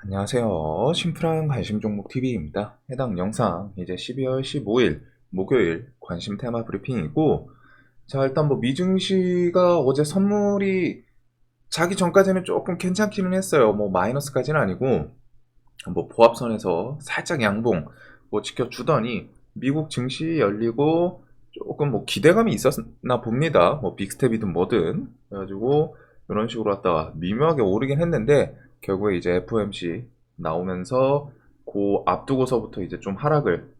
안녕하세요. 심플한 관심 종목 TV입니다. 해당 영상 이제 12월 15일 목요일 관심 테마 브리핑이고, 자, 일단 뭐 미증시가 어제 선물이 자기 전까지는 조금 괜찮기는 했어요. 뭐 마이너스까지는 아니고 뭐 보합선에서 살짝 양봉 뭐 지켜주더니 미국 증시 열리고 조금 뭐 기대감이 있었나 봅니다. 뭐 빅스텝이든 뭐든 그래가지고 이런 식으로 왔다가 미묘하게 오르긴 했는데, 결국에 이제 FOMC 나오면서 그 앞두고서부터 이제 좀 하락을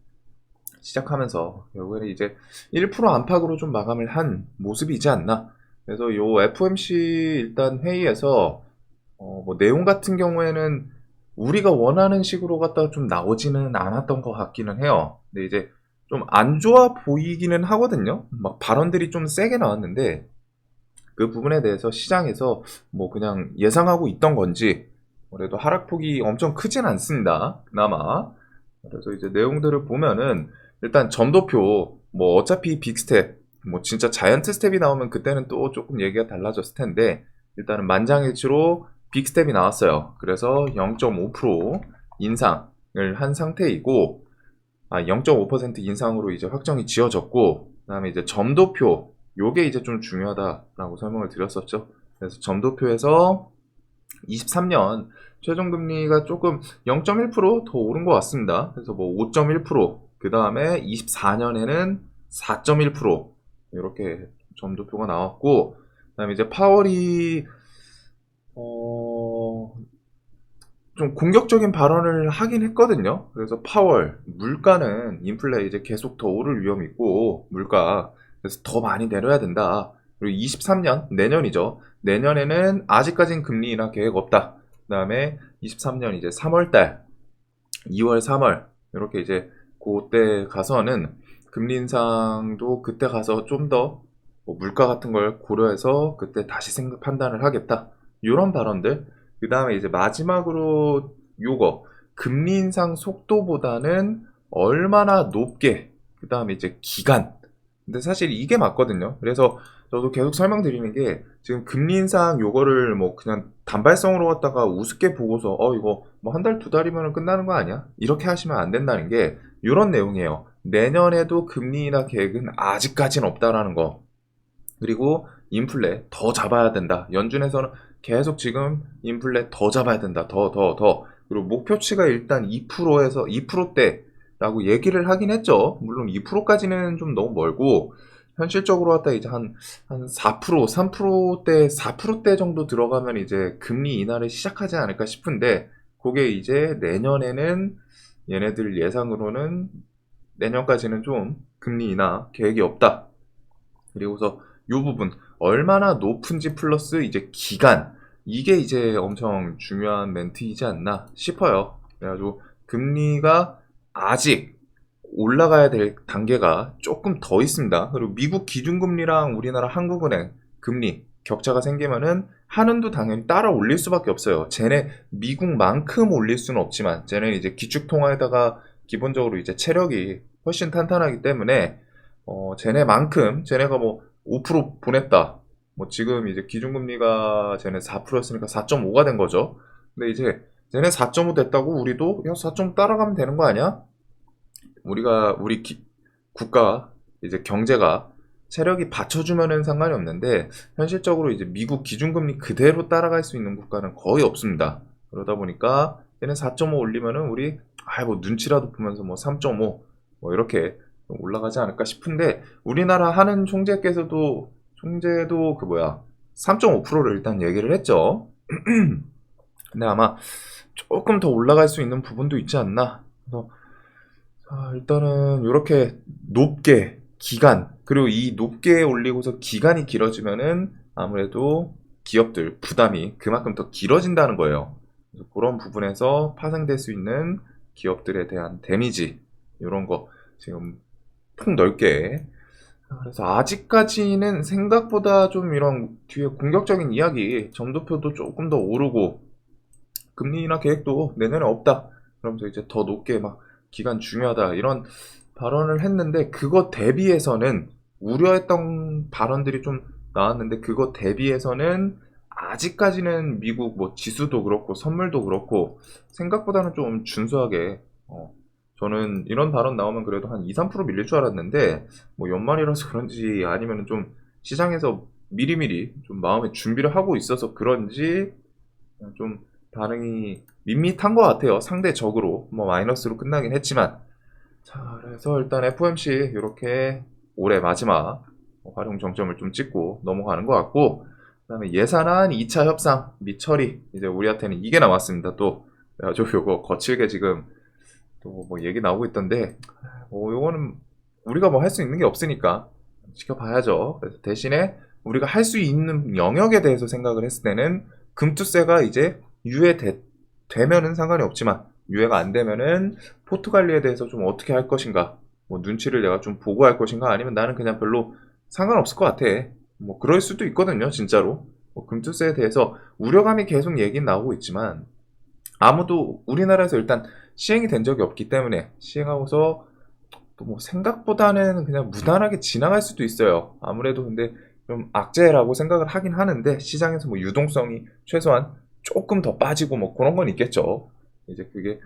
시작하면서 결국에는 이제 1% 안팎으로 좀 마감을 한 모습이지 않나. 그래서 요 FOMC 일단 회의에서 뭐 내용 같은 경우에는 우리가 원하는 식으로 갖다가 좀 나오지는 않았던 것 같기는 해요. 근데 이제 좀 안 좋아 보이기는 하거든요. 막 발언들이 좀 세게 나왔는데 그 부분에 대해서 시장에서 뭐 그냥 예상하고 있던 건지, 그래도 하락폭이 엄청 크진 않습니다. 그나마. 그래서 이제 내용들을 보면은 일단 점도표 뭐 어차피 빅스텝 뭐 진짜 자이언트 스텝이 나오면 그때는 또 조금 얘기가 달라졌을 텐데, 일단은 만장일치로 빅스텝이 나왔어요. 그래서 0.5% 인상을 한 상태이고, 0.5% 인상으로 이제 확정이 지어졌고, 그다음에 이제 점도표 요게 이제 좀 중요하다라고 설명을 드렸었죠. 그래서 점도표에서 23년 최종금리가 조금 0.1%더 오른 것 같습니다. 그래서 뭐 5.1%, 그 다음에 24년에는 4.1% 이렇게 점도표가 나왔고, 그 다음에 이제 파월이 어, 좀 공격적인 발언을 하긴 했거든요. 그래서 파월, 물가는 인플레 이제 계속 더 오를 위험이 있고, 물가. 그래서 더 많이 내려야 된다. 그리고 23년, 내년이죠. 내년에는 아직까진 금리 인하 계획 없다. 그 다음에 23년 이제 3월달, 2월, 3월, 이렇게 이제 그때 가서는 금리 인상도 그때 가서 좀 더 물가 같은 걸 고려해서 그때 다시 생각 판단을 하겠다. 이런 발언들. 그 다음에 이제 마지막으로 요거 금리 인상 속도보다는 얼마나 높게, 그 다음에 이제 기간. 근데 사실 이게 맞거든요. 그래서 저도 계속 설명드리는 게, 지금 금리 인상 요거를 뭐 그냥 단발성으로 갖다가 우습게 보고서 이거 뭐 한 달 두 달이면 끝나는 거 아니야? 이렇게 하시면 안 된다는 게 이런 내용이에요. 내년에도 금리 인하 계획은 아직까지는 없다라는 거. 그리고 인플레 더 잡아야 된다. 연준에서는 계속 지금 인플레 더 잡아야 된다. 더. 그리고 목표치가 일단 2%에서 2%대라고 얘기를 하긴 했죠. 물론 2%까지는 좀 너무 멀고, 현실적으로 갖다 이제 한 4%, 3%대, 4%대 정도 들어가면 이제 금리 인하를 시작하지 않을까 싶은데, 그게 이제 내년에는 얘네들 예상으로는 내년까지는 좀 금리 인하 계획이 없다. 그리고서 요 부분 얼마나 높은지 플러스 이제 기간, 이게 이제 엄청 중요한 멘트이지 않나 싶어요. 그래가지고 금리가 아직 올라가야 될 단계가 조금 더 있습니다. 그리고 미국 기준금리랑 우리나라 한국은행 금리 격차가 생기면은 한은도 당연히 따라 올릴 수밖에 없어요. 쟤네 미국만큼 올릴 수는 없지만, 쟤는 이제 기축통화에다가 기본적으로 이제 체력이 훨씬 탄탄하기 때문에 쟤네만큼, 쟤네가 뭐 5% 보냈다. 뭐 지금 이제 기준금리가 쟤네 4%였으니까 4.5가 된 거죠. 근데 이제 쟤네 4.5 됐다고 우리도 야 4.5 따라가면 되는 거 아니야? 우리 국가 이제 경제가 체력이 받쳐주면은 상관이 없는데, 현실적으로 이제 미국 기준금리 그대로 따라갈 수 있는 국가는 거의 없습니다. 그러다 보니까 얘는 4.5 올리면은 우리 뭐 눈치라도 보면서 뭐 3.5 뭐 이렇게 올라가지 않을까 싶은데, 우리나라 하는 총재도 그 뭐야 3.5%를 일단 얘기를 했죠. 근데 아마 조금 더 올라갈 수 있는 부분도 있지 않나. 그래서 일단은 이렇게 높게 기간, 그리고 이 높게 올리고서 기간이 길어지면은 아무래도 기업들 부담이 그만큼 더 길어진다는 거예요. 그래서 그런 부분에서 파생될 수 있는 기업들에 대한 데미지, 이런 거 지금 폭넓게. 그래서 아직까지는 생각보다 좀 이런 뒤에 공격적인 이야기, 점도표도 조금 더 오르고 금리 인하 계획도 내년에 없다, 그러면서 이제 더 높게 막 기간 중요하다 이런 발언을 했는데, 그거 대비해서는 우려했던 발언들이 좀 나왔는데, 그거 대비해서는 아직까지는 미국 뭐 지수도 그렇고 선물도 그렇고 생각보다는 좀 준수하게 저는 이런 발언 나오면 그래도 한 2, 3% 밀릴 줄 알았는데 뭐 연말이라서 그런지 아니면 좀 시장에서 미리미리 좀 마음의 준비를 하고 있어서 그런지 좀 반응이 밋밋한 것 같아요. 상대적으로 뭐 마이너스로 끝나긴 했지만 자 그래서 일단 FOMC 이렇게 올해 마지막 활용 정점을 좀 찍고 넘어가는 것 같고 그다음에 예산안 2차 협상 및 처리 이제 우리한테는 이게 남았습니다. 또 그래가지고 요거 거칠게 지금 또 뭐 얘기 나오고 있던데 요거는 우리가 뭐 할 수 있는 게 없으니까 지켜봐야죠. 그래서 대신에 우리가 할 수 있는 영역에 대해서 생각을 했을 때는 금투세가 이제 되면은 상관이 없지만 유예가 안 되면은 포트 관리에 대해서 좀 어떻게 할 것인가 뭐 눈치를 내가 좀 보고 할 것인가 아니면 나는 그냥 별로 상관없을 것 같아. 뭐 그럴 수도 있거든요 진짜로. 뭐 금투세에 대해서 우려감이 계속 얘기는 나오고 있지만 아무도 우리나라에서 일단 시행이 된 적이 없기 때문에 시행하고서 또 뭐 생각보다는 그냥 무난하게 지나갈 수도 있어요. 아무래도 근데 좀 악재라고 생각을 하긴 하는데 시장에서 뭐 유동성이 최소한 조금 더 빠지고 뭐 그런 건 있겠죠. 이제 그게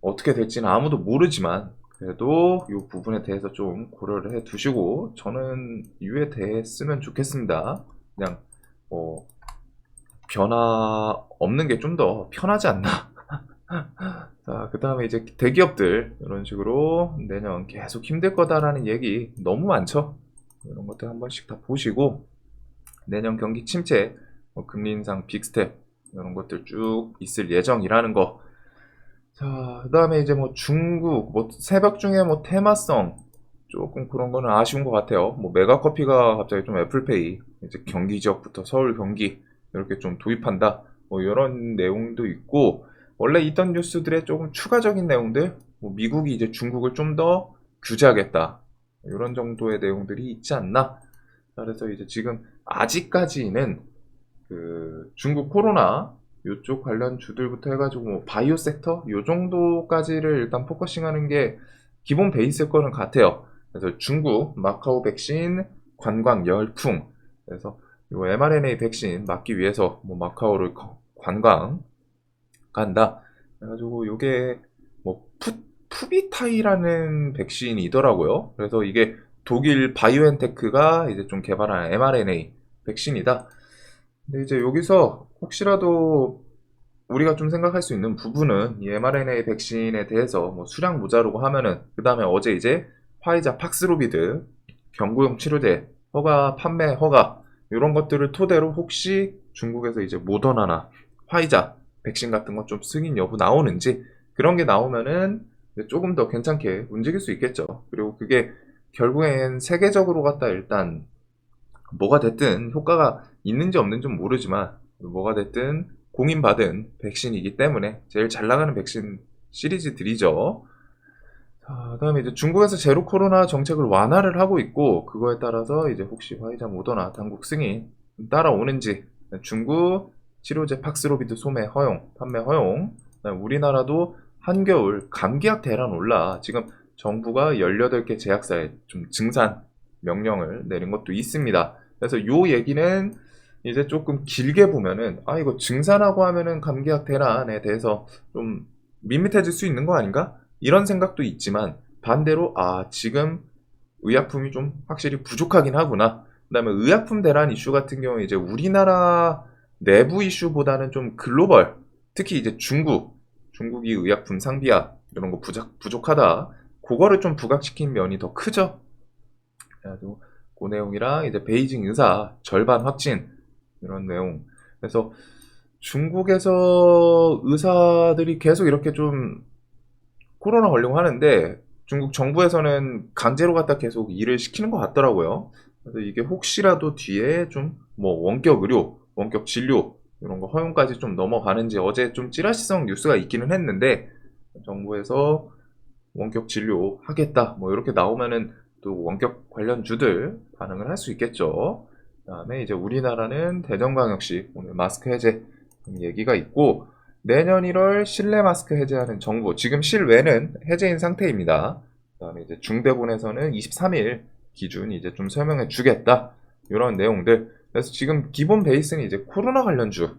어떻게 될지는 아무도 모르지만 그래도 이 부분에 대해서 좀 고려를 해 두시고 저는 이유에 대했으면 좋겠습니다. 그냥 뭐 변화 없는 게 좀 더 편하지 않나. 자, 그 다음에 이제 대기업들 이런 식으로 내년 계속 힘들 거다라는 얘기 너무 많죠. 이런 것들 한 번씩 다 보시고 내년 경기 침체, 뭐 금리 인상 빅스텝 이런 것들 쭉 있을 예정이라는 거. 자, 그 다음에 이제 뭐 중국 뭐 새벽 중에 뭐 테마성 조금 그런 거는 아쉬운 것 같아요. 뭐 메가커피가 갑자기 좀 애플페이 이제 경기 지역부터 서울 경기 이렇게 좀 도입한다. 뭐 이런 내용도 있고 원래 있던 뉴스들의 조금 추가적인 내용들, 뭐 미국이 이제 중국을 좀 더 규제하겠다. 이런 정도의 내용들이 있지 않나. 그래서 이제 지금 아직까지는 그 중국 코로나 이쪽 관련 주들부터 해가지고 뭐 바이오 섹터 요 정도까지를 일단 포커싱하는 게 기본 베이스일 거는 같아요. 그래서 중국 마카오 백신 관광 열풍. 그래서 요 mRNA 백신 맞기 위해서 뭐 마카오를 관광 간다. 그래가지고 요게 뭐 푸비타이라는 백신이더라고요. 그래서 이게 독일 바이오엔테크가 이제 좀 개발한 mRNA 백신이다. 근데 이제 여기서 혹시라도 우리가 좀 생각할 수 있는 부분은 이 mRNA 백신에 대해서 뭐 수량 모자르고 하면은 그 다음에 어제 이제 화이자 팍스로비드 경구용 치료제 허가 판매 허가 이런 것들을 토대로 혹시 중국에서 이제 모더나나 화이자 백신 같은 거 좀 승인 여부 나오는지 그런 게 나오면은 조금 더 괜찮게 움직일 수 있겠죠. 그리고 그게 결국엔 세계적으로 갖다 일단 뭐가 됐든 효과가 있는지 없는지는 모르지만 뭐가 됐든 공인받은 백신이기 때문에 제일 잘 나가는 백신 시리즈들이죠. 그다음에 이제 중국에서 제로 코로나 정책을 완화를 하고 있고 그거에 따라서 이제 혹시 화이자 모더나 당국 승인 따라오는지 중국 치료제 팍스로비드 소매 허용, 판매 허용. 그다음에 우리나라도 한겨울 감기약 대란 올라 지금 정부가 18개 제약사에 좀 증산 명령을 내린 것도 있습니다. 그래서 요 얘기는 이제 조금 길게 보면은 이거 증산하고 하면은 감기약 대란에 대해서 좀 밋밋해질 수 있는 거 아닌가? 이런 생각도 있지만 반대로 지금 의약품이 좀 확실히 부족하긴 하구나. 그다음에 의약품 대란 이슈 같은 경우에 이제 우리나라 내부 이슈보다는 좀 글로벌, 특히 이제 중국이 의약품 상비약 이런 거 부족하다. 그거를 좀 부각시킨 면이 더 크죠. 그래가지고 그 내용이랑 이제 베이징 의사 절반 확진 이런 내용. 그래서 중국에서 의사들이 계속 이렇게 좀 코로나 걸리고 하는데 중국 정부에서는 강제로 갖다 계속 일을 시키는 것 같더라고요. 그래서 이게 혹시라도 뒤에 좀 뭐 원격 의료, 원격 진료 이런 거 허용까지 좀 넘어가는지 어제 좀 찌라시성 뉴스가 있기는 했는데 정부에서 원격 진료 하겠다 뭐 이렇게 나오면은 또 원격 관련주들 반응을 할 수 있겠죠. 그다음에 이제 우리나라는 대전광역시 오늘 마스크 해제 얘기가 있고 내년 1월 실내 마스크 해제하는 정부 지금 실외는 해제인 상태입니다. 그다음에 이제 중대본에서는 23일 기준 이제 좀 설명해 주겠다 이런 내용들. 그래서 지금 기본 베이스는 이제 코로나 관련주,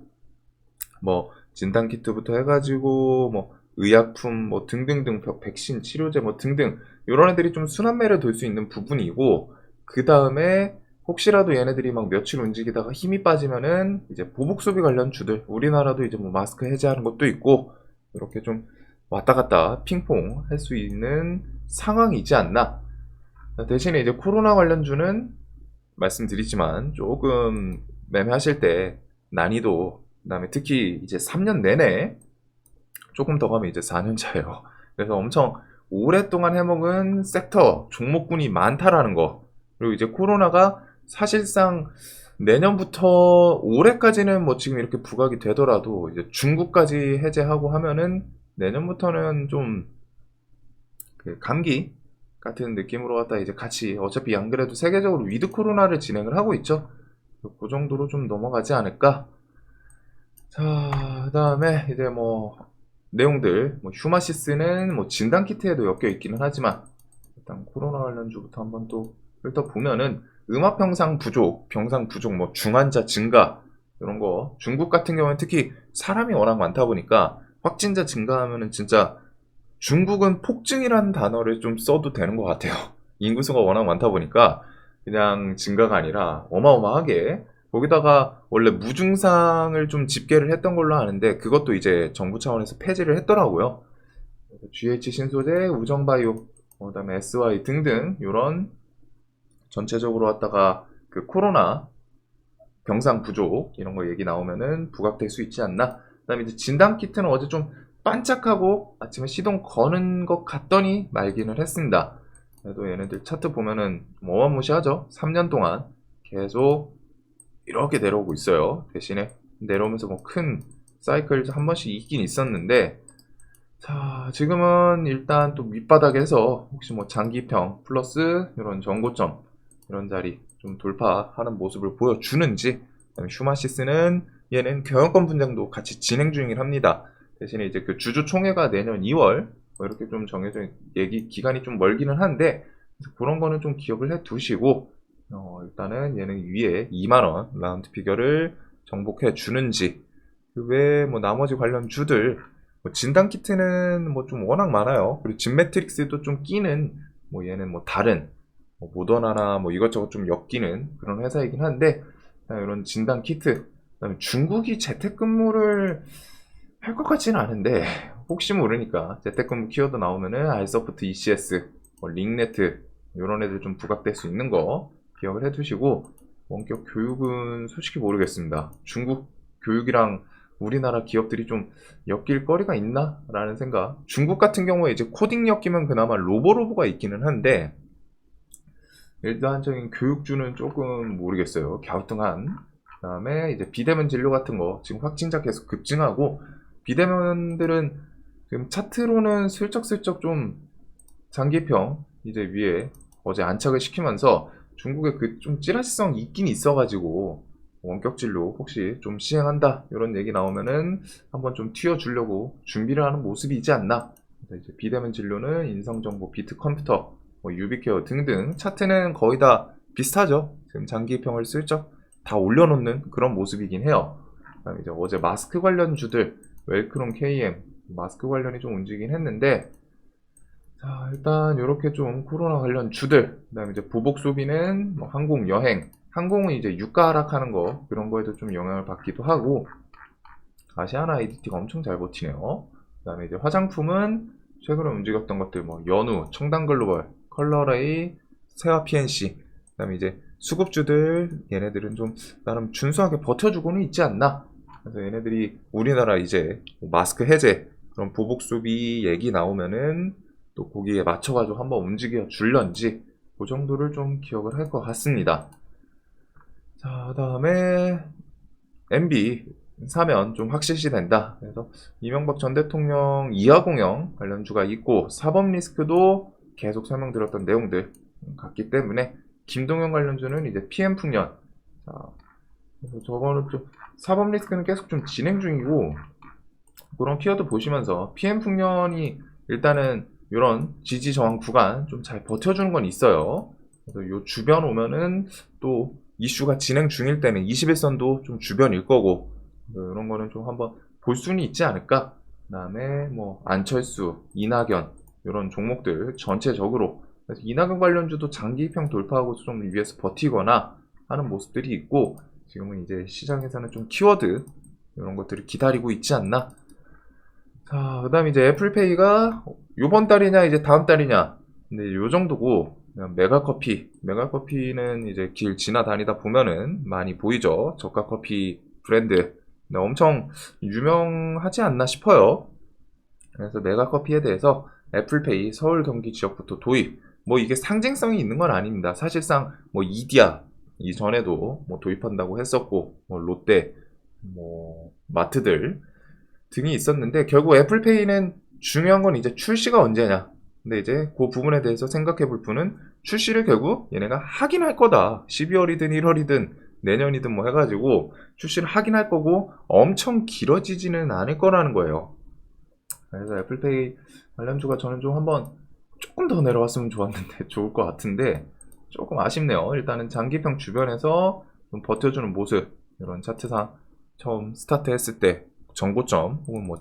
뭐 진단키트부터 해가지고 뭐 의약품 뭐 등등등 백신 치료제 뭐 등등 이런 애들이 좀 순환매를 돌 수 있는 부분이고, 그 다음에 혹시라도 얘네들이 막 며칠 움직이다가 힘이 빠지면은 이제 보복 소비 관련 주들, 우리나라도 이제 뭐 마스크 해제하는 것도 있고 이렇게 좀 왔다 갔다 핑퐁 할 수 있는 상황이지 않나. 대신에 이제 코로나 관련주는 말씀드리지만 조금 매매하실 때 난이도, 그다음에 특히 이제 3년 내내, 조금 더 가면 이제 4년차예요. 그래서 엄청 오랫동안 해먹은 섹터 종목군이 많다라는 거. 그리고 이제 코로나가 사실상 내년부터 올해까지는 뭐 지금 이렇게 부각이 되더라도 이제 중국까지 해제하고 하면은 내년부터는 좀 그 감기 같은 느낌으로 갖다 이제 같이, 어차피 안 그래도 세계적으로 위드 코로나를 진행을 하고 있죠. 그 정도로 좀 넘어가지 않을까. 자, 그다음에 이제 뭐 내용들, 뭐 휴마시스는 뭐 진단 키트에도 엮여 있기는 하지만 일단 코로나 관련주부터 한번 또 훑어보면은 음압 병상 부족, 뭐 중환자 증가 이런 거, 중국 같은 경우는 특히 사람이 워낙 많다 보니까 확진자 증가하면은 진짜, 중국은 폭증이라는 단어를 좀 써도 되는 것 같아요. 인구수가 워낙 많다 보니까 그냥 증가가 아니라 어마어마하게, 거기다가 원래 무증상을 좀 집계를 했던 걸로 아는데 그것도 이제 정부 차원에서 폐지를 했더라고요. GH 신소재, 우정바이오, 그다음에 SY 등등 이런 전체적으로 왔다가 그 코로나 병상 부족 이런 거 얘기 나오면은 부각될 수 있지 않나. 그다음에 이제 진단 키트는 어제 좀 반짝하고 아침에 시동 거는 것 같더니 말기는 했습니다. 그래도 얘네들 차트 보면은 좀 어마무시하죠. 3년 동안 계속 이렇게 내려오고 있어요. 대신에 내려오면서 뭐 큰 사이클 한 번씩 있긴 있었는데, 자, 지금은 일단 또 밑바닥에서 혹시 뭐 장기평 플러스 이런 전고점 이런 자리 좀 돌파하는 모습을 보여주는지. 그다음에 휴마시스는 얘는 경영권 분쟁도 같이 진행 중이긴 합니다. 대신에 이제 그 주주총회가 내년 2월 뭐 이렇게 좀 정해져, 얘기 기간이 좀 멀기는 한데 그런 거는 좀 기억을 해 두시고, 일단은 얘는 위에 2만원 라운드 피겨를 정복해 주는지. 그 외에 뭐 나머지 관련 주들, 뭐 진단 키트는 뭐 좀 워낙 많아요. 그리고 진매트릭스도 좀 끼는, 뭐 얘는 뭐 다른 뭐 모더나나 뭐 이것저것 좀 엮이는 그런 회사이긴 한데, 이런 진단 키트, 그다음에 중국이 재택근무를 할 것 같지는 않은데 혹시 모르니까 재택근무 키워드 나오면은 알서프트, ECS, 뭐 링네트 이런 애들 좀 부각될 수 있는 거 기억을 해두시고, 원격 교육은 솔직히 모르겠습니다. 중국 교육이랑 우리나라 기업들이 좀 엮일 거리가 있나? 라는 생각. 중국 같은 경우에 이제 코딩 엮이면 그나마 로보로보가 있기는 한데, 일반적인 교육주는 조금 모르겠어요. 갸우뚱한. 그 다음에 이제 비대면 진료 같은 거, 지금 확진자 계속 급증하고, 비대면들은 지금 차트로는 슬쩍슬쩍 좀 장기평 이제 위에 어제 안착을 시키면서 중국에 그 좀 찌라시성 있긴 있어가지고 원격 진료 혹시 좀 시행한다 이런 얘기 나오면은 한번 좀 튀어주려고 준비를 하는 모습이지 않나. 이제 비대면 진료는 인성정보, 비트컴퓨터, 뭐 유비케어 등등 차트는 거의 다 비슷하죠. 지금 장기평을 슬쩍 다 올려놓는 그런 모습이긴 해요. 그다음에 이제 어제 마스크 관련 주들, 웰크롬 KM 마스크 관련이 좀 움직이긴 했는데, 자, 일단 이렇게 좀 코로나 관련 주들, 그다음에 이제 보복 소비는 뭐 항공, 여행, 항공은 이제 유가 하락하는 거 그런 거에도 좀 영향을 받기도 하고, 아시아나 IDT가 엄청 잘 버티네요. 그다음에 이제 화장품은 최근에 움직였던 것들 뭐 연우, 청담글로벌, 컬러레이, 세화 PNC, 그다음에 이제 수급주들 얘네들은 좀 나름 준수하게 버텨주고는 있지 않나. 그래서 얘네들이 우리나라 이제 마스크 해제 그런 보복 소비 얘기 나오면은 또 거기에 맞춰가지고 한번 움직여 줄런지 그 정도를 좀 기억을 할 것 같습니다. 자, 그다음에 MB 사면 좀 확실시 된다. 그래서 이명박 전 대통령 이하공영 관련주가 있고 사법 리스크도 계속 설명드렸던 내용들 같기 때문에, 김동연 관련주는 이제 PM풍년. 자, 그래서 저거는 좀 사법 리스크는 계속 좀 진행 중이고, 그런 키워드 보시면서 PM풍년이 일단은 이런 지지 저항 구간 좀 잘 버텨주는 건 있어요. 그래서 요 주변 오면은 또 이슈가 진행 중일 때는 21선도 좀 주변일 거고, 이런 거는 좀 한번 볼 수는 있지 않을까. 그 다음에 뭐 안철수, 이낙연 이런 종목들 전체적으로, 그래서 이낙연 관련주도 장기 입형 돌파하고 좀 위에서 버티거나 하는 모습들이 있고, 지금은 이제 시장에서는 좀 키워드 이런 것들을 기다리고 있지 않나. 자, 그 다음에 이제 애플페이가 요번 달이냐 이제 다음 달이냐, 근데 요 정도고, 그냥 메가커피는 이제 길 지나다니다 보면은 많이 보이죠. 저가 커피 브랜드. 네, 엄청 유명하지 않나 싶어요. 그래서 메가커피에 대해서 애플페이 서울 경기 지역부터 도입. 뭐 이게 상징성이 있는 건 아닙니다. 사실상 뭐 이디야 이전에도 뭐 도입한다고 했었고, 뭐 롯데, 뭐 마트들 등이 있었는데, 결국 애플페이는 중요한 건 이제 출시가 언제냐. 근데 이제 그 부분에 대해서 생각해 볼 분은 출시를 결국 얘네가 하긴 할 거다. 12월이든 1월이든 내년이든 뭐 해가지고 출시를 하긴 할 거고, 엄청 길어지지는 않을 거라는 거예요. 그래서 애플페이 관련주가 저는 좀 한번 조금 더 내려왔으면 좋았는데 좋을 것 같은데 조금 아쉽네요. 일단은 장기평 주변에서 좀 버텨주는 모습, 이런 차트상 처음 스타트 했을 때 정고점 혹은 뭐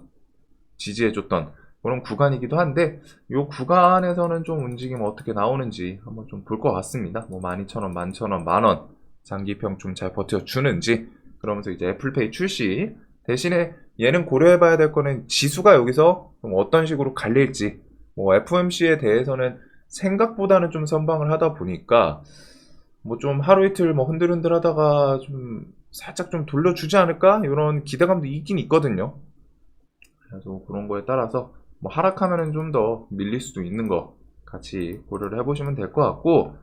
지지해줬던 그런 구간이기도 한데, 이 구간에서는 좀 움직임 어떻게 나오는지 한번 좀 볼 것 같습니다. 뭐 12,000원, 11,000원, 만원 장기평 좀 잘 버텨주는지. 그러면서 이제 애플페이 출시 대신에 얘는 고려해봐야 될 거는 지수가 여기서 좀 어떤 식으로 갈릴지. 뭐 FOMC에 대해서는 생각보다는 좀 선방을 하다 보니까 뭐 좀 하루 이틀 뭐 흔들흔들 하다가 좀 살짝 좀 돌려주지 않을까, 이런 기대감도 있긴 있거든요. 그래서 그런 거에 따라서 뭐 하락하면은 좀 더 밀릴 수도 있는 거 같이 고려를 해보시면 될 것 같고.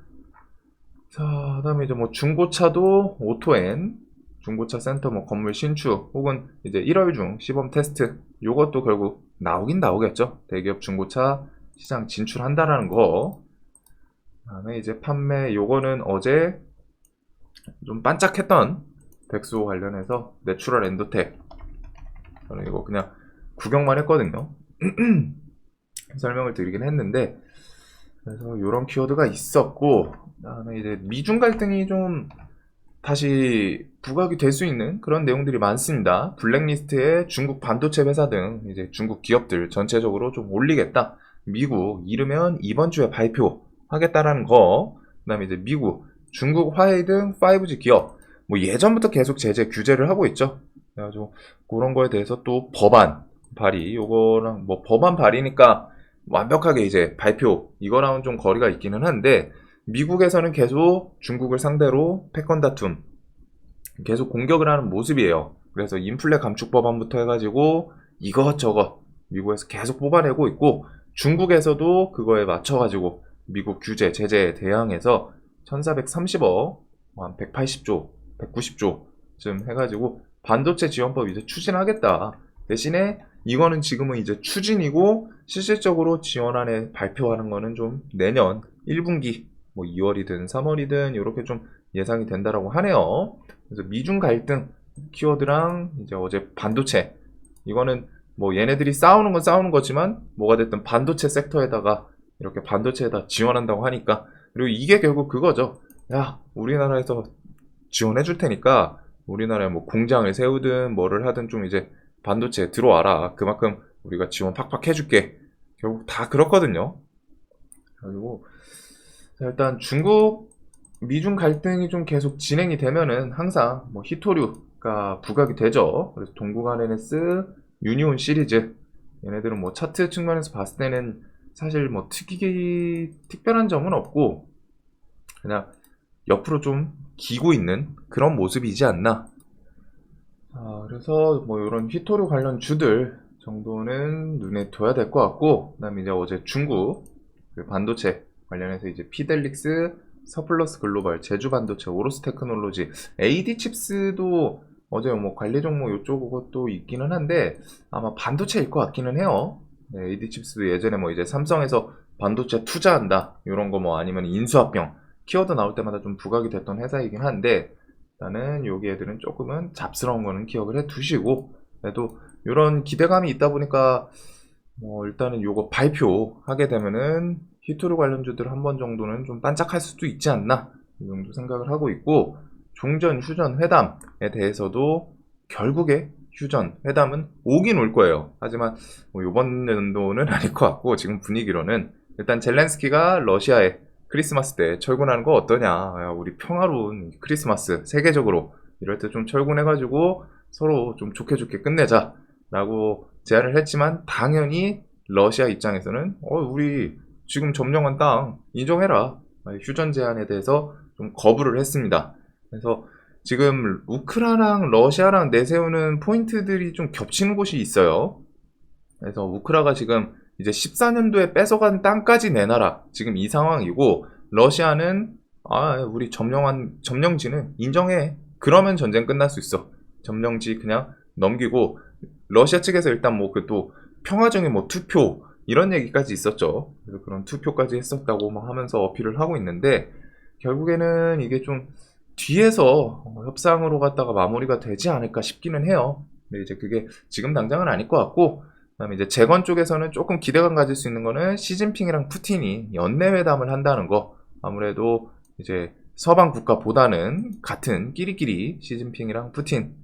자, 그다음에 이제 뭐 중고차도 오토엔, 중고차 센터 뭐 건물 신축 혹은 이제 1월 중 시범 테스트, 요것도 결국 나오긴 나오겠죠. 대기업 중고차 시장 진출한다라는 거. 그다음에 이제 판매, 요거는 어제 좀 반짝했던 백수호 관련해서 내추럴 엔도텍, 저는 이거 그냥 구경만 했거든요. 설명을 드리긴 했는데, 그래서 이런 키워드가 있었고, 그다음에 이제 미중 갈등이 좀 다시 부각이 될 수 있는 그런 내용들이 많습니다. 블랙리스트에 중국 반도체 회사 등 이제 중국 기업들 전체적으로 좀 올리겠다. 미국 이르면 이번 주에 발표하겠다라는 거. 그다음에 이제 미국, 중국 화웨이 등 5G 기업 뭐 예전부터 계속 제재 규제를 하고 있죠. 그래가지고 그런 거에 대해서 또 법안 발의, 요거랑 뭐 법안 발의니까 완벽하게 이제 발표 이거랑은 좀 거리가 있기는 한데, 미국에서는 계속 중국을 상대로 패권 다툼 계속 공격을 하는 모습이에요. 그래서 인플레 감축 법안부터 해가지고 이것저것 미국에서 계속 뽑아내고 있고, 중국에서도 그거에 맞춰가지고 미국 규제 제재에 대항해서 1430억, 한 180조, 190조쯤 해가지고 반도체 지원법 이제 추진하겠다. 대신에 이거는 지금은 이제 추진이고, 실질적으로 지원안에 발표하는 거는 좀 내년 1분기 뭐 2월이든 3월이든 이렇게 좀 예상이 된다라고 하네요. 그래서 미중 갈등 키워드랑 이제 어제 반도체, 이거는 뭐 얘네들이 싸우는 건 싸우는 거지만 뭐가 됐든 반도체 섹터에다가 이렇게 반도체에다 지원한다고 하니까, 그리고 이게 결국 그거죠. 야, 우리나라에서 지원해 줄 테니까 우리나라에 뭐 공장을 세우든 뭐를 하든 좀 이제 반도체 들어와라. 그만큼 우리가 지원 팍팍 해줄게. 결국 다 그렇거든요. 그리고 일단 중국 미중 갈등이 좀 계속 진행이 되면은 항상 뭐 히토류가 부각이 되죠. 그래서 동국안 NS, 유니온 시리즈, 얘네들은 뭐 차트 측면에서 봤을 때는 사실 뭐 특별한 점은 없고 그냥 옆으로 좀 기고 있는 그런 모습이지 않나. 그래서 뭐 이런 히토류 관련 주들 정도는 눈에 둬야 될 것 같고, 그다음에 이제 어제 중국 그 반도체 관련해서 이제 피델릭스, 서플러스 글로벌, 제주 반도체, 오로스 테크놀로지, AD 칩스도 어제 뭐 관리 종목 이쪽 것도 있기는 한데 아마 반도체일 것 같기는 해요. 네, AD 칩스도 예전에 뭐 이제 삼성에서 반도체 투자한다 이런 거, 뭐 아니면 인수합병 키워드 나올 때마다 좀 부각이 됐던 회사이긴 한데, 일단은 여기 애들은 조금은 잡스러운 거는 기억을 해 두시고, 그래도 이런 기대감이 있다 보니까 뭐 일단은 요거 발표하게 되면은 히토류 관련주들 한 번 정도는 좀 반짝할 수도 있지 않나, 이 정도 생각을 하고 있고. 종전 휴전 회담에 대해서도 결국에 휴전 회담은 오긴 올 거예요. 하지만 뭐 이번 연도는 아닐 것 같고 지금 분위기로는 일단 젤렌스키가 러시아에 크리스마스 때 철군하는 거 어떠냐. 야, 우리 평화로운 크리스마스 세계적으로 이럴 때 좀 철군해가지고 서로 좀 좋게 좋게 끝내자 라고 제안을 했지만 당연히 러시아 입장에서는 우리 지금 점령한 땅 인정해라. 휴전 제안에 대해서 좀 거부를 했습니다. 그래서 지금 우크라랑 러시아랑 내세우는 포인트들이 좀 겹치는 곳이 있어요. 그래서 우크라가 지금 이제 14년도에 뺏어간 땅까지 내놔라. 지금 이 상황이고 러시아는 우리 점령지는 인정해. 그러면 전쟁 끝날 수 있어. 점령지 그냥 넘기고 러시아 측에서 일단 뭐 그 또 평화적인 뭐 투표 이런 얘기까지 있었죠. 그래서 그런 투표까지 했었다고 막 하면서 어필을 하고 있는데 결국에는 이게 좀 뒤에서 협상으로 갔다가 마무리가 되지 않을까 싶기는 해요. 근데 이제 그게 지금 당장은 아닐 것 같고 그다음에 이제 재건 쪽에서는 조금 기대감 가질 수 있는 거는 시진핑이랑 푸틴이 연내회담을 한다는 거. 아무래도 이제 서방 국가보다는 같은 끼리끼리 시진핑이랑 푸틴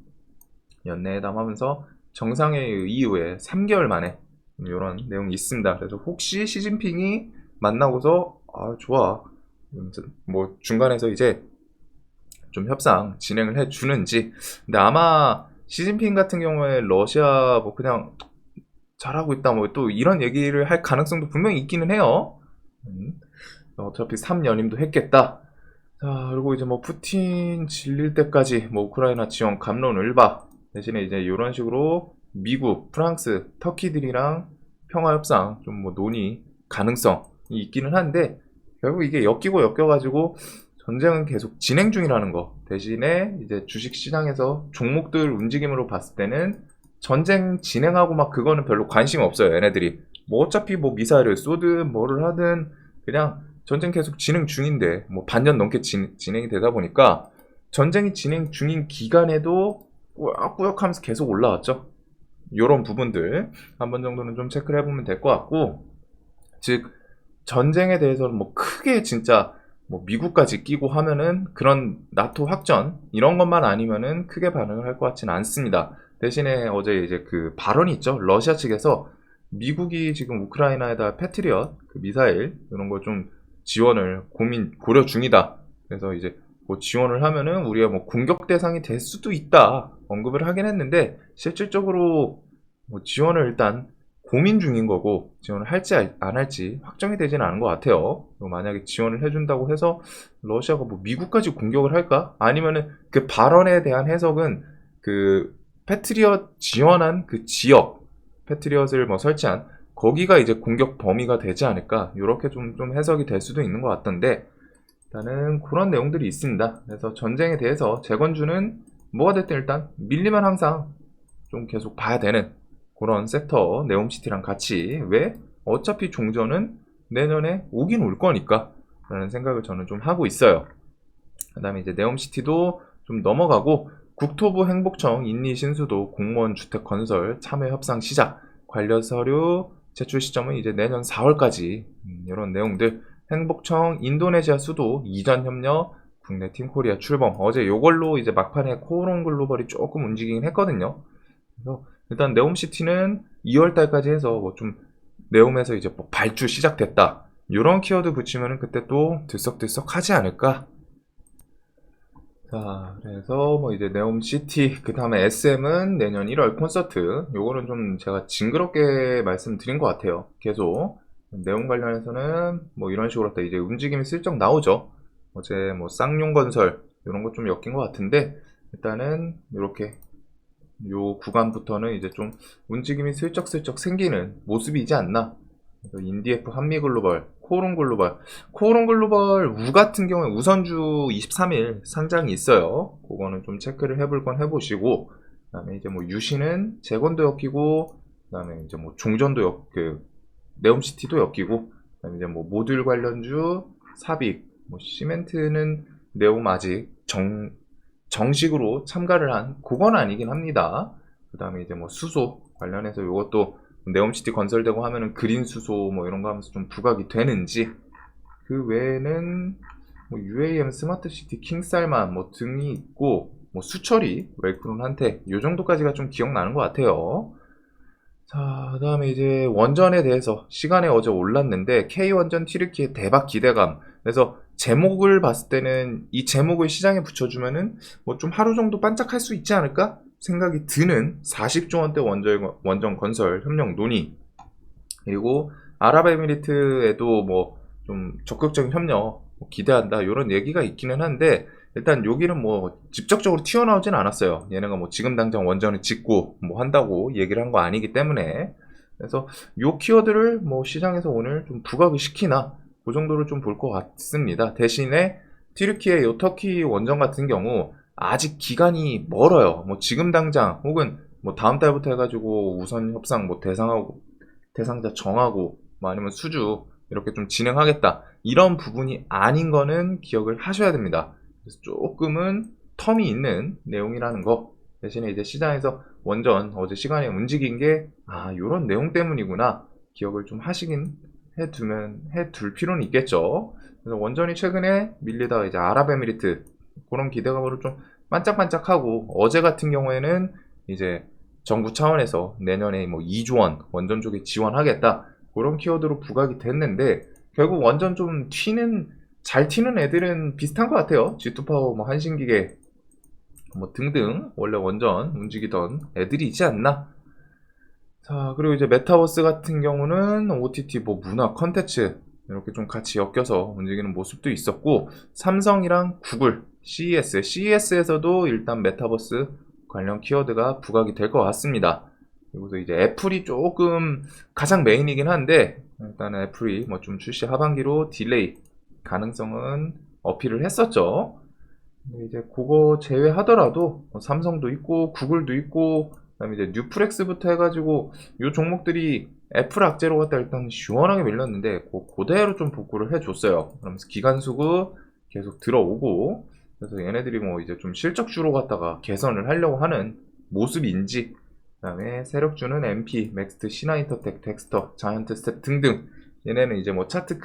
연내회담 하면서 정상회의 이후에 3개월 만에 이런 내용이 있습니다. 그래서 혹시 시진핑이 만나고서 좋아 뭐 중간에서 이제 좀 협상 진행을 해주는지. 근데 아마 시진핑 같은 경우에 러시아 뭐 그냥 잘하고 있다 뭐 또 이런 얘기를 할 가능성도 분명히 있기는 해요. 어차피 3연임도 했겠다. 자, 그리고 이제 뭐 푸틴 질릴 때까지 뭐 우크라이나 지원 갑론을봐. 대신에 이제 이런 식으로 미국, 프랑스, 터키들이랑 평화 협상 좀 뭐 논의 가능성이 있기는 한데 결국 이게 엮이고 엮여가지고 전쟁은 계속 진행 중이라는 거. 대신에 이제 주식 시장에서 종목들 움직임으로 봤을 때는 전쟁 진행하고 막 그거는 별로 관심 없어요. 얘네들이 뭐 어차피 뭐 미사일을 쏘든 뭐를 하든 그냥 전쟁 계속 진행 중인데 뭐 반년 넘게 진행이 되다 보니까 전쟁이 진행 중인 기간에도 꾸역꾸역 하면서 계속 올라왔죠. 요런 부분들 한번 정도는 좀 체크를 해보면 될 것 같고, 즉 전쟁에 대해서는 뭐 크게 진짜 뭐 미국까지 끼고 하면은 그런 나토 확전 이런 것만 아니면은 크게 반응을 할 것 같지는 않습니다. 대신에 어제 이제 그 발언이 있죠. 러시아 측에서 미국이 지금 우크라이나에다 패트리엇 그 미사일 이런 걸 좀 지원을 고려 중이다. 그래서 이제 뭐 지원을 하면은 우리가 뭐 공격 대상이 될 수도 있다 언급을 하긴 했는데 실질적으로 뭐 지원을 일단 고민 중인 거고 지원을 할지 안 할지 확정이 되지는 않은 것 같아요. 만약에 지원을 해준다고 해서 러시아가 뭐 미국까지 공격을 할까? 아니면은 그 발언에 대한 해석은 그 패트리엇 지원한 그 지역 패트리엇을 뭐 설치한 거기가 이제 공격 범위가 되지 않을까? 이렇게 좀 해석이 될 수도 있는 것 같던데 일단은 그런 내용들이 있습니다. 그래서 전쟁에 대해서 재건주는 뭐가 됐든 일단 밀리면 항상 좀 계속 봐야 되는 그런 섹터 네옴시티랑 같이 왜 어차피 종전은 내년에 오긴 올 거니까 라는 생각을 저는 좀 하고 있어요. 그 다음에 이제 네옴시티도 좀 넘어가고 국토부 행복청 인리 신수도 공무원 주택 건설 참여 협상 시작 관련 서류 제출 시점은 이제 내년 4월까지 이런 내용들 행복청 인도네시아 수도 이전 협력 국내 팀 코리아 출범 어제 요걸로 이제 막판에 코오롱 글로벌이 조금 움직이긴 했거든요. 그래서 일단 네옴시티는 2월달까지 해서 뭐 좀 네옴에서 이제 뭐 발주 시작됐다 이런 키워드 붙이면은 그때 또 들썩들썩 하지 않을까. 자, 그래서 뭐 이제 네옴시티 그 다음에 SM은 내년 1월 콘서트 요거는 좀 제가 징그럽게 말씀드린 것 같아요. 계속 네옴 관련해서는 뭐 이런 식으로 이제 움직임이 슬쩍 나오죠. 어제 뭐 쌍용건설 이런 거 좀 엮인 것 같은데 일단은 이렇게 요 구간부터는 이제 좀 움직임이 슬쩍슬쩍 생기는 모습이지 않나. 인디에프 한미글로벌, 코오롱글로벌 우 같은 경우에 우선주 23일 상장이 있어요. 그거는 좀 체크를 해볼 건 해보시고, 그다음에 이제 뭐 유시는 재건도 엮이고, 그다음에 이제 뭐 종전도 네옴시티도 엮이고, 그다음에 이제 뭐 모듈 관련주, 삽입, 뭐 시멘트는 네옴 아직 정식으로 참가를 한 그건 아니긴 합니다. 그 다음에 이제 뭐 수소 관련해서 이것도 네옴시티 건설되고 하면은 그린 수소 뭐 이런 거 하면서 좀 부각이 되는지 그 외에는 뭐 UAM 스마트시티 킹살만 뭐 등이 있고 뭐 수철이 웰크론 한테 요 정도까지가 좀 기억나는 것 같아요. 자, 그다음에 이제 원전에 대해서 시간에 어제 올랐는데 K원전 튀르키예 대박 기대감. 그래서 제목을 봤을 때는 이 제목을 시장에 붙여주면은 뭐 좀 하루 정도 반짝할 수 있지 않을까 생각이 드는 40조 원대 원전 건설 협력 논의. 그리고 아랍에미리트에도 뭐 좀 적극적인 협력 기대한다 이런 얘기가 있기는 한데 일단 여기는 뭐 직접적으로 튀어나오진 않았어요. 얘네가 뭐 지금 당장 원전을 짓고 뭐 한다고 얘기를 한 거 아니기 때문에 그래서 요 키워드를 뭐 시장에서 오늘 좀 부각을 시키나 그 정도를 좀 볼 것 같습니다. 대신에 튀르키예 요 터키 원전 같은 경우 아직 기간이 멀어요. 뭐 지금 당장 혹은 뭐 다음 달부터 해가지고 우선 협상 뭐 대상자 정하고 뭐 아니면 수주 이렇게 좀 진행하겠다 이런 부분이 아닌 거는 기억을 하셔야 됩니다. 그래서 조금은 텀이 있는 내용이라는 거 대신에 이제 시장에서 원전 어제 시간에 움직인 게 요런 내용 때문이구나 기억을 좀 하시긴 해둘 필요는 있겠죠. 그래서 원전이 최근에 밀리다가 이제 아랍에미리트 그런 기대감으로 좀 반짝반짝하고 어제 같은 경우에는 이제 정부 차원에서 내년에 뭐 2조 원 원전 쪽에 지원하겠다 그런 키워드로 부각이 됐는데 결국 원전 좀 잘 튀는 애들은 비슷한 것 같아요. G2파워, 뭐 한신기계, 뭐 등등 원래 원전 움직이던 애들이 있지 않나. 자, 그리고 이제 메타버스 같은 경우는 OTT 뭐 문화 컨텐츠 이렇게 좀 같이 엮여서 움직이는 모습도 있었고 삼성이랑 구글, CES에서도 일단 메타버스 관련 키워드가 부각이 될 것 같습니다. 그리고 이제 애플이 조금 가장 메인이긴 한데 일단 애플이 뭐 좀 출시 하반기로 딜레이 가능성은 어필을 했었죠. 근데 이제 그거 제외하더라도 뭐 삼성도 있고 구글도 있고 그다음에 이제 뉴프렉스부터 해가지고 요 종목들이 애플 악재로 갖다 일단 시원하게 밀렸는데 그대로 좀 복구를 해줬어요. 그러면서 기간수급 계속 들어오고 그래서 얘네들이 뭐 이제 좀 실적주로 갖다가 개선을 하려고 하는 모습인지 그다음에 세력주는 MP, 맥스트, 신화인터텍, 덱스터, 자이언트 스텝 등등 얘네는 이제 뭐 차트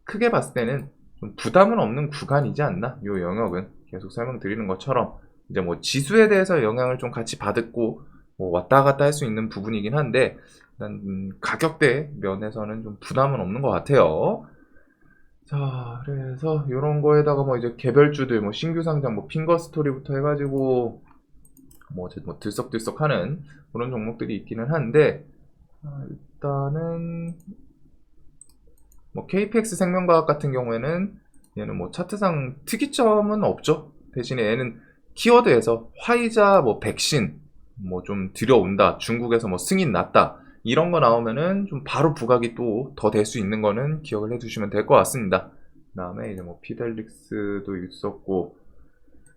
크게 봤을 때는 좀 부담은 없는 구간이지 않나? 요 영역은 계속 설명드리는 것처럼 이제 뭐 지수에 대해서 영향을 좀 같이 받고 뭐 왔다 갔다 할 수 있는 부분이긴 한데 일단 가격대 면에서는 좀 부담은 없는 것 같아요. 자, 그래서 이런 거에다가 뭐 이제 개별주들 뭐 신규 상장 뭐 핑거 스토리부터 해가지고 뭐 들썩들썩하는 그런 종목들이 있기는 한데 일단은 뭐 KPX 생명과학 같은 경우에는 얘는 뭐 차트상 특이점은 없죠. 대신에 얘는 키워드에서 화이자 뭐 백신 뭐 좀 들여온다. 중국에서 뭐 승인 났다. 이런 거 나오면은 좀 바로 부각이 또 더 될 수 있는 거는 기억을 해두시면 될 것 같습니다. 그다음에 이제 뭐 피델릭스도 있었고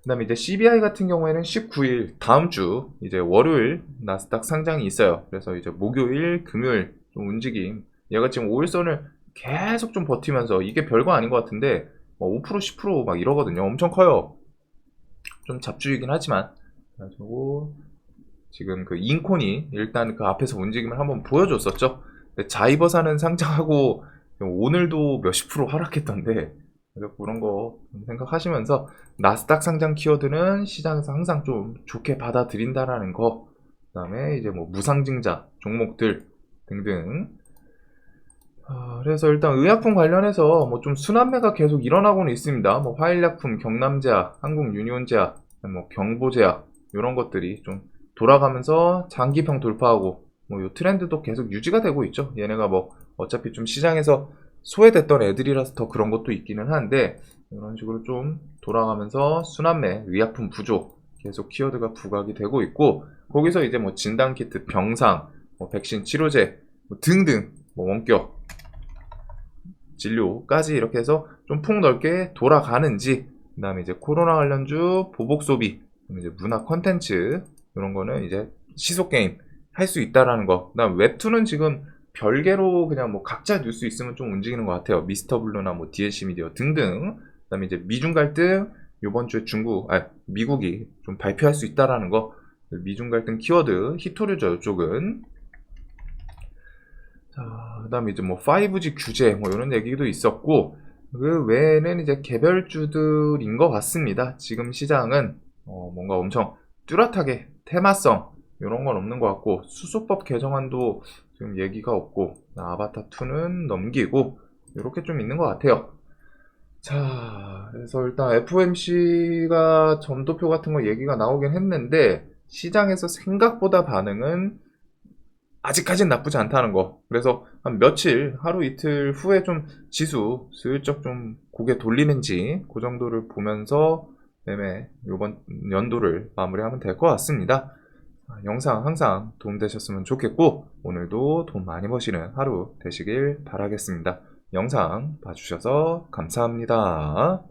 그다음에 이제 CBI 같은 경우에는 19일 다음 주 이제 월요일 나스닥 상장이 있어요. 그래서 이제 목요일, 금요일 좀 움직임. 얘가 지금 5일선을 계속 좀 버티면서 이게 별거 아닌 것 같은데 5% 10%막 이러거든요. 엄청 커요. 좀 잡주이긴 하지만 그래가지고 지금 그 인콘이 일단 그 앞에서 움직임을 한번 보여줬었죠. 자이버사는 상장하고 오늘도 몇십 프로 하락했던데 그래서 그런 거 생각하시면서 나스닥 상장 키워드는 시장에서 항상 좀 좋게 받아들인다라는 거 그다음에 이제 뭐 무상증자 종목들 등등 그래서 일단 의약품 관련해서 뭐 좀 순환매가 계속 일어나고는 있습니다. 뭐 화일약품, 경남제약, 한국유니온제약, 뭐 경보제약 이런 것들이 좀 돌아가면서 장기평 돌파하고 뭐 요 트렌드도 계속 유지가 되고 있죠. 얘네가 뭐 어차피 좀 시장에서 소외됐던 애들이라서 더 그런 것도 있기는 한데 이런 식으로 좀 돌아가면서 순환매, 의약품 부족 계속 키워드가 부각이 되고 있고 거기서 이제 뭐 진단키트, 병상, 뭐 백신 치료제 뭐 등등 뭐 원격 진료까지 이렇게 해서 좀 폭넓게 돌아가는지 그 다음에 이제 코로나 관련주 보복 소비 이제 문화 컨텐츠 이런 거는 이제 시속 게임 할 수 있다라는 거. 그다음 웹툰은 지금 별개로 그냥 뭐 각자 뉴스 있으면 좀 움직이는 것 같아요. 미스터 블루나 뭐 DLC 미디어 등등. 그다음에 이제 미중 갈등 이번 주에 미국이 좀 발표할 수 있다라는 거. 미중 갈등 키워드 히토류죠 이쪽은. 자, 그다음에 이제 뭐 5G 규제 뭐 이런 얘기도 있었고. 그 외에는 이제 개별주들인 것 같습니다. 지금 시장은 뭔가 엄청 뚜렷하게 테마성 이런 건 없는 것 같고, 수소법 개정안도 지금 얘기가 없고, 아바타2는 넘기고 이렇게 좀 있는 것 같아요. 자, 그래서 일단 FOMC가 점도표 같은 거 얘기가 나오긴 했는데, 시장에서 생각보다 반응은 아직까진 나쁘지 않다는 거. 그래서 한 며칠, 하루 이틀 후에 좀 지수 슬쩍 좀 고개 돌리는지 그 정도를 보면서 매매 요번 연도를 마무리하면 될 것 같습니다. 영상 항상 도움되셨으면 좋겠고, 오늘도 돈 많이 버시는 하루 되시길 바라겠습니다. 영상 봐주셔서 감사합니다.